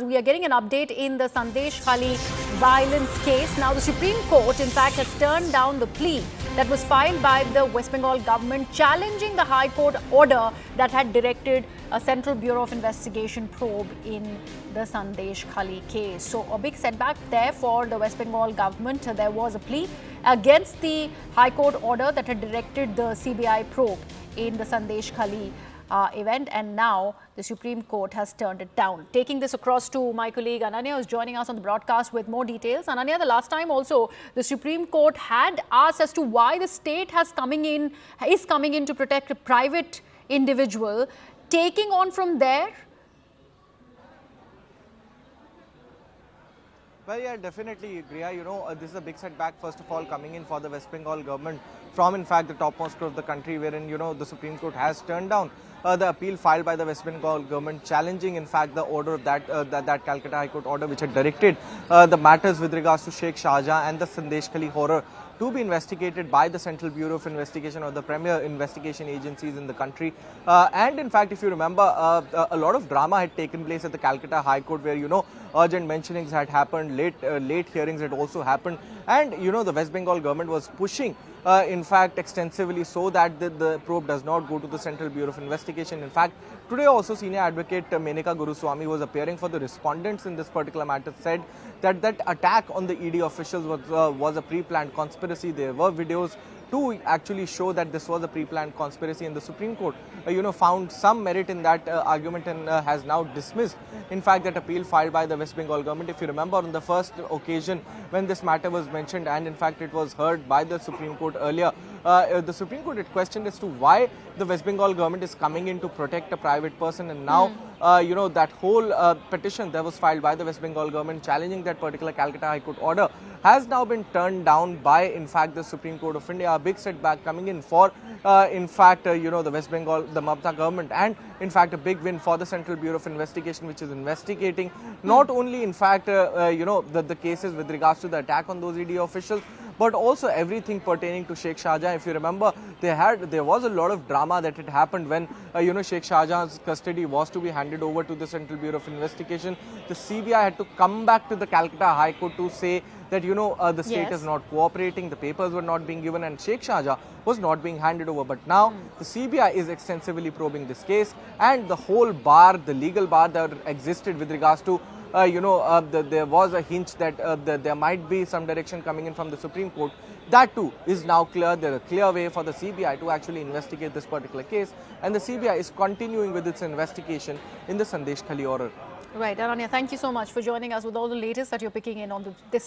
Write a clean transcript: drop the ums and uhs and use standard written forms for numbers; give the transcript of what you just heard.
as we are getting an update in the Sandeshkhali violence case. Now, the Supreme Court, in fact, has turned down the plea that was filed by the West Bengal government challenging the High Court order that had directed a Central Bureau of Investigation probe in the Sandeshkhali case. So, a big setback there for the West Bengal government. There was a plea against the High Court order that had directed the CBI probe in the Sandeshkhali event, and now the Supreme Court has turned it down. Taking this across to my colleague Ananya, who's joining us on the broadcast with more details. Ananya, the last time also the Supreme Court had asked as to why the state is coming in to protect a private individual. Taking on from there. Well, yeah, definitely, Priya. This is a big setback, first of all, coming in for the West Bengal government from, in fact, the topmost court of the country, wherein, the Supreme Court has turned down the appeal filed by the West Bengal government, challenging, in fact, the order of that Calcutta High Court order, which had directed the matters with regards to Sheikh Shahjahan and the Sandeshkhali horror to be investigated by the Central Bureau of Investigation, or the premier investigation agencies in the country. And in fact, if you remember, a lot of drama had taken place at the Calcutta High Court, where, urgent mentionings had happened, late hearings had also happened. And, the West Bengal government was pushing, in fact, extensively, so that the probe does not go to the Central Bureau of Investigation. In fact, today also senior advocate Menaka Guruswamy, who was appearing for the respondents in this particular matter, said that attack on the ED officials was a pre-planned conspiracy. There were videos to actually show that this was a pre-planned conspiracy, and the Supreme Court, found some merit in that argument and has now dismissed, in fact, that appeal filed by the West Bengal government. If you remember, on the first occasion when this matter was mentioned, and in fact it was heard by the Supreme Court earlier, the Supreme Court had questioned as to why the West Bengal government is coming in to protect a private person, and now, that whole petition that was filed by the West Bengal government challenging that particular Calcutta High Court order has now been turned down by, in fact, the Supreme Court of India. A big setback coming in for, in fact, the West Bengal, the Mamata government, and in fact a big win for the Central Bureau of Investigation, which is investigating not only, in fact, the cases with regards to the attack on those ED officials, but also everything pertaining to Sheikh Shahjahan. If you remember, there was a lot of drama that had happened when, Sheikh Shahjahan's custody was to be handed over to the Central Bureau of Investigation. The CBI had to come back to the Calcutta High Court to say that, the state is not cooperating, the papers were not being given, and Sheikh Shahjahan was not being handed over. But now the CBI is extensively probing this case, and the whole bar, the legal bar that existed with regards to there was a hint that there might be some direction coming in from the Supreme Court. That too is now clear. There is a clear way for the CBI to actually investigate this particular case, and the CBI is continuing with its investigation in the Sandeshkhali order. Right, Ananya, thank you so much for joining us with all the latest that you're picking in on this